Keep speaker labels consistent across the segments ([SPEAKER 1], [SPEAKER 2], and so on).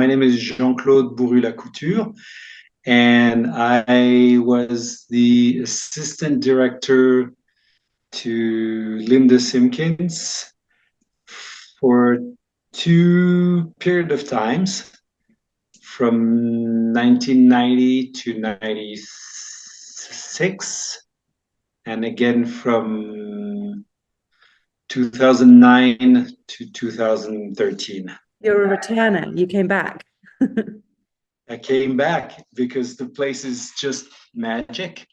[SPEAKER 1] my name is Jean Claude Bourrut Lacouture, and I was the assistant director to Linda Simpkins for two period of times from 1990 to 96, and again from 2009 to 2013.
[SPEAKER 2] You're a returner. You came back.
[SPEAKER 1] I came back because the place is just magic.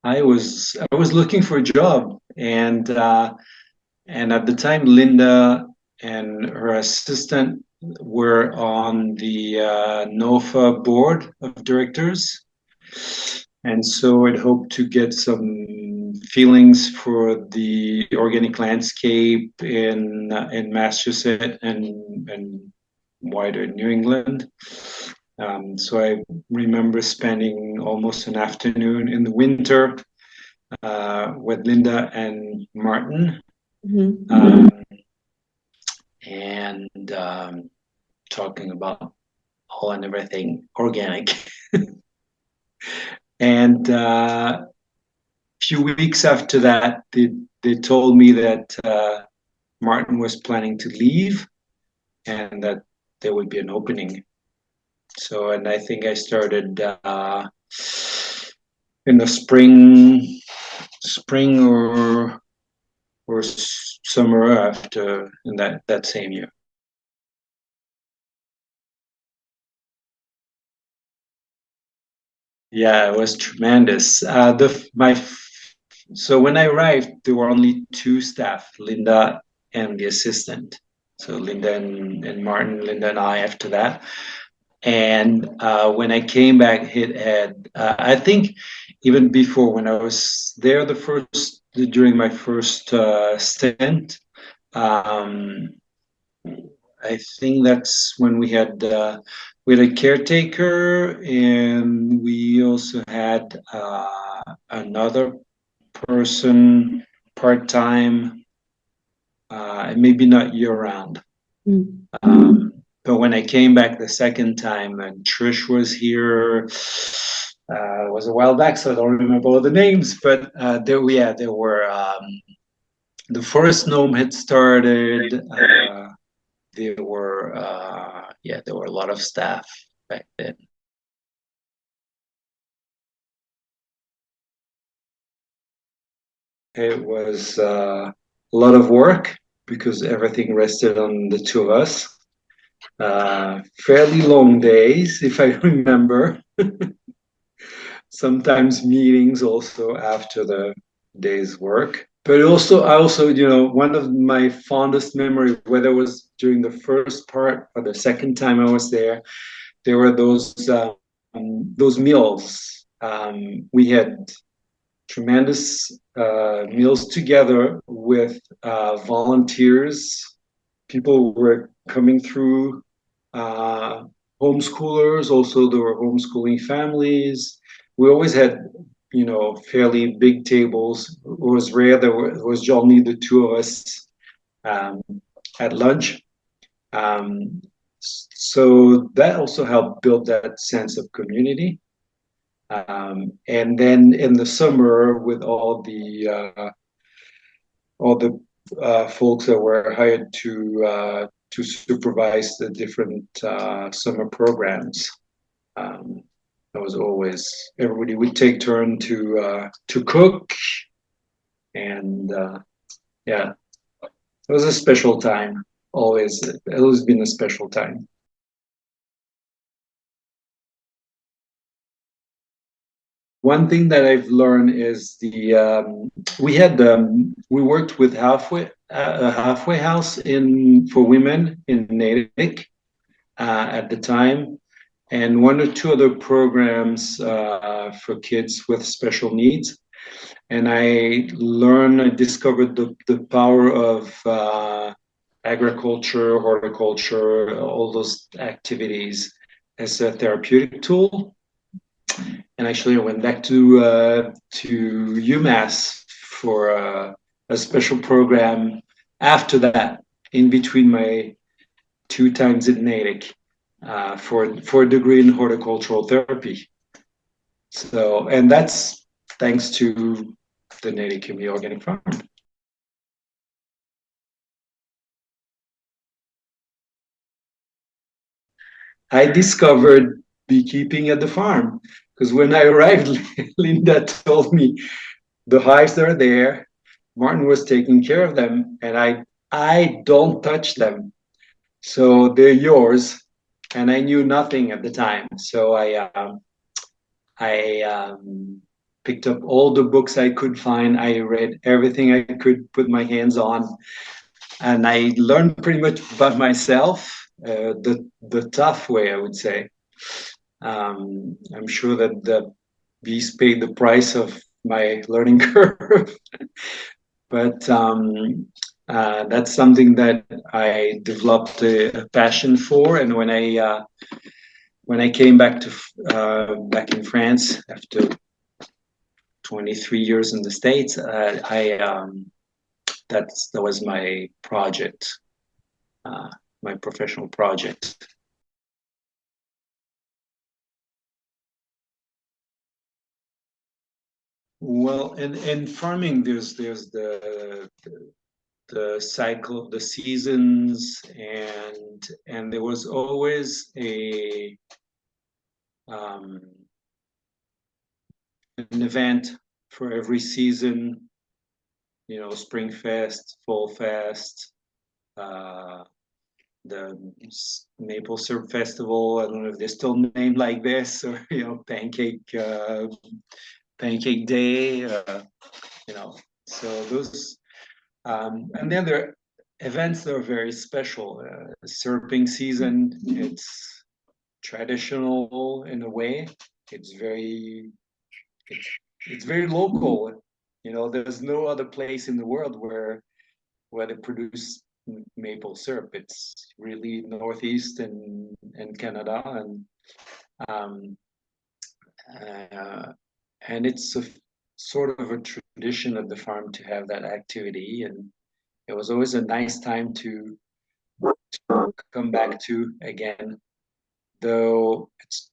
[SPEAKER 1] I was looking for a job, and at the time, Linda and her assistant were on the NOFA board of directors, and so I'd hoped to get some feelings for the organic landscape in Massachusetts and wider New England. So I remember spending almost an afternoon in the winter with Linda and Martin, and talking about all and everything organic. And a few weeks after that, they told me that Martin was planning to leave and that there would be an opening. So, and I think I started in the spring or summer after in that same year. Yeah, it was tremendous. So when I arrived, there were only two staff, Linda and the assistant. So Linda and Martin, Linda and I after that. And when I came back, it had, I think even before when I was there during my first stint, I think that's when we had a caretaker, and we also had another person part-time, maybe not year-round. But when I came back the second time, and Trish was here, it was a while back, so I don't remember all the names, but there were, the first gnome had started. There were a lot of staff back then. It was a lot of work because everything rested on the two of us. Fairly long days, if I remember. Sometimes meetings also after the day's work. But I also, one of my fondest memories, whether it was during the first part or the second time I was there were those meals. We had tremendous meals together with volunteers. People were coming through, homeschoolers. Also, there were homeschooling families. We always had, fairly big tables. It was rare there was only the two of us at lunch. So that also helped build that sense of community. And then in the summer, with all the folks that were hired to supervise the different summer programs, that was always, everybody would take turn to cook, and yeah, it was a special time. Always been a special time. One thing that I've learned is we worked with a halfway house for women in Natick at the time, and one or two other programs for kids with special needs. And I discovered the power of agriculture, horticulture, all those activities as a therapeutic tool. And actually, I went back to UMass for a special program after that, in between my 2 times in Natick, for a degree in horticultural therapy. So, and that's thanks to the Natick Community Organic Farm. I discovered beekeeping at the farm because when I arrived, Linda told me the hives are there. Martin was taking care of them, and I don't touch them, so they're yours. And I knew nothing at the time, so I picked up all the books I could find. I read everything I could put my hands on, and I learned pretty much by myself, the tough way, I would say. I'm sure that the bees paid the price of my learning curve, but that's something that I developed a passion for. And when I came back to back in France after 23 years in the States, that was my project, my professional project. Well, in farming, there's the cycle of the seasons, and there was always um, an event for every season. You know, Spring Fest, Fall Fest, uh, the Maple Syrup Festival. I don't know if they're still named like this, or Pancake Day. You know, so those. And then there are events that are very special. Syruping season, it's traditional in a way. It's very, it's very local. You know, there's no other place in the world where they produce maple syrup. It's really Northeast and Canada, um, uh, and it's a sort of a tradition of the farm to have that activity, and it was always a nice time to come back to again, though it's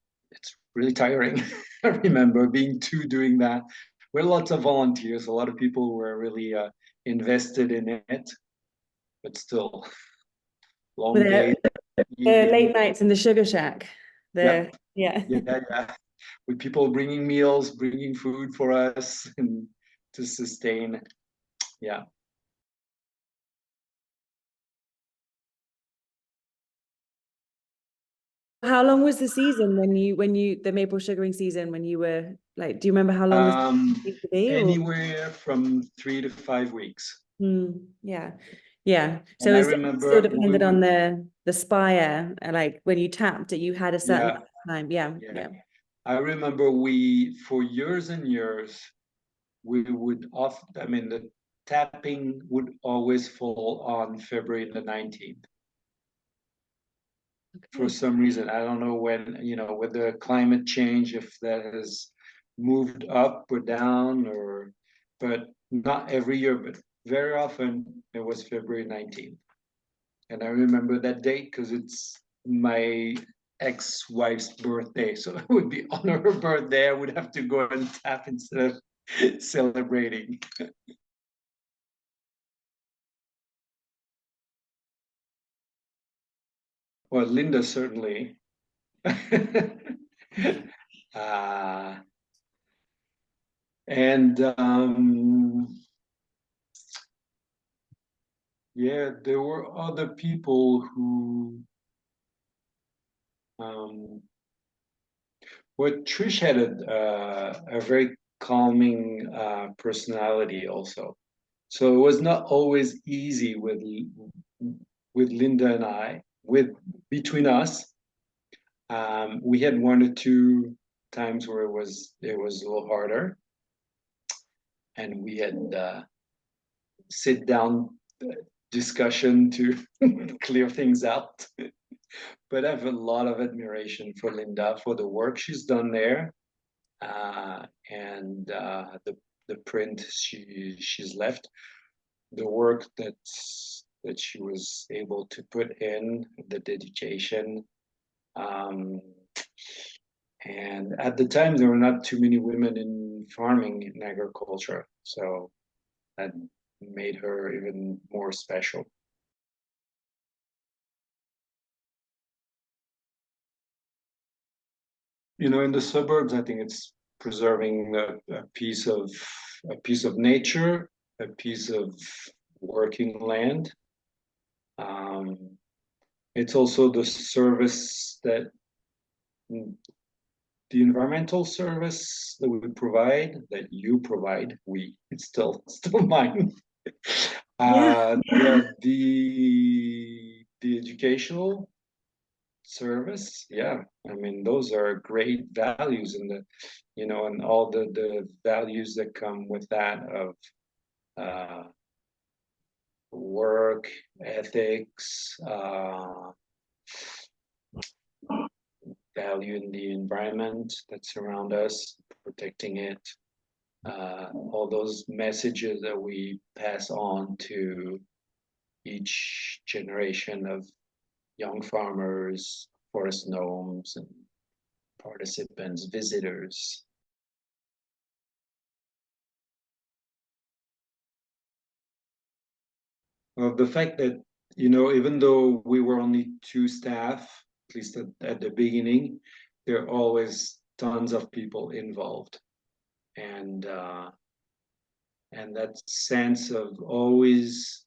[SPEAKER 1] really tiring. I remember being two doing that. With lots of volunteers, a lot of people were really invested in it, but still
[SPEAKER 2] Were
[SPEAKER 1] long
[SPEAKER 2] there,
[SPEAKER 1] days,
[SPEAKER 2] the late
[SPEAKER 1] evening.
[SPEAKER 2] nights in the sugar shack?
[SPEAKER 1] Yeah,
[SPEAKER 2] Yeah.
[SPEAKER 1] yeah. With people bringing meals, bringing food for us, and to sustain. Yeah.
[SPEAKER 2] How long was the season the maple sugaring season when you were like, do you remember how long the season used to be or?
[SPEAKER 1] Anywhere from 3 to 5 weeks.
[SPEAKER 2] Yeah. Yeah.
[SPEAKER 1] And
[SPEAKER 2] So
[SPEAKER 1] I
[SPEAKER 2] is it still
[SPEAKER 1] remember we
[SPEAKER 2] depended on
[SPEAKER 1] would,
[SPEAKER 2] the spire? Like when you tapped it, you had a certain
[SPEAKER 1] yeah,
[SPEAKER 2] time. Yeah.
[SPEAKER 1] yeah.
[SPEAKER 2] Yeah.
[SPEAKER 1] I remember for years and years, we would often, I mean, the tapping would always fall on February the 19th for
[SPEAKER 2] Okay.
[SPEAKER 1] some reason. I don't know when, with the climate change, if that has moved up or down, but not every year, but very often it was February 19th. And I remember that date because it's my ex-wife's birthday. So it would be on her birthday. I would have to go and tap instead of celebrating. Well, Linda certainly. uh, and yeah, there were other people who, um, well, Trish had a very calming personality also. So it was not always easy with Linda and I, with between us. We had 1 or 2 times where it was a little harder, and we had sit down discussion to clear things out. But I have a lot of admiration for Linda for the work she's done there, and the print she's left. the work that she was able to put in, the dedication. Um, and at the time, there were not too many women in farming in agriculture, so that made her even more special. You know, in the suburbs, I think it's preserving a piece of nature, a piece of working land. It's also the service that the environmental service that we provide, that you provide, it's still mine.
[SPEAKER 2] Yeah.
[SPEAKER 1] The educational service, yeah. I mean, those are great values, and and all the values that come with that of uh, work ethics, value in the environment that surround us, protecting it, all those messages that we pass on to each generation of young farmers, forest gnomes, and participants, visitors. Well, the fact that, even though we were only two staff, at least at the beginning, there are always tons of people involved. And that sense of always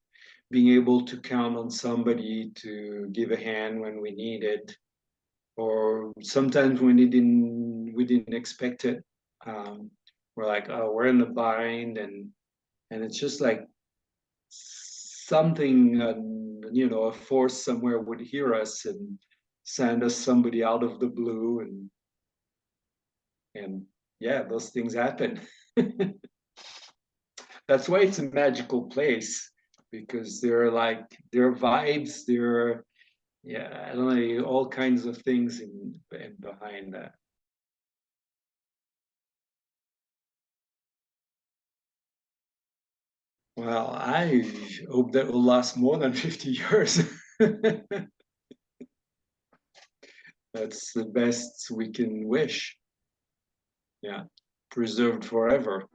[SPEAKER 1] being able to count on somebody to give a hand when we need it, or sometimes when we didn't expect it. We're like, oh, we're in the bind, and it's just like something, a force somewhere would hear us and send us somebody out of the blue, and yeah, those things happen. That's why it's a magical place, because there are vibes, there are, yeah, I don't know, all kinds of things in behind that. Well, I hope that will last more than 50 years. That's the best we can wish. Yeah, preserved forever.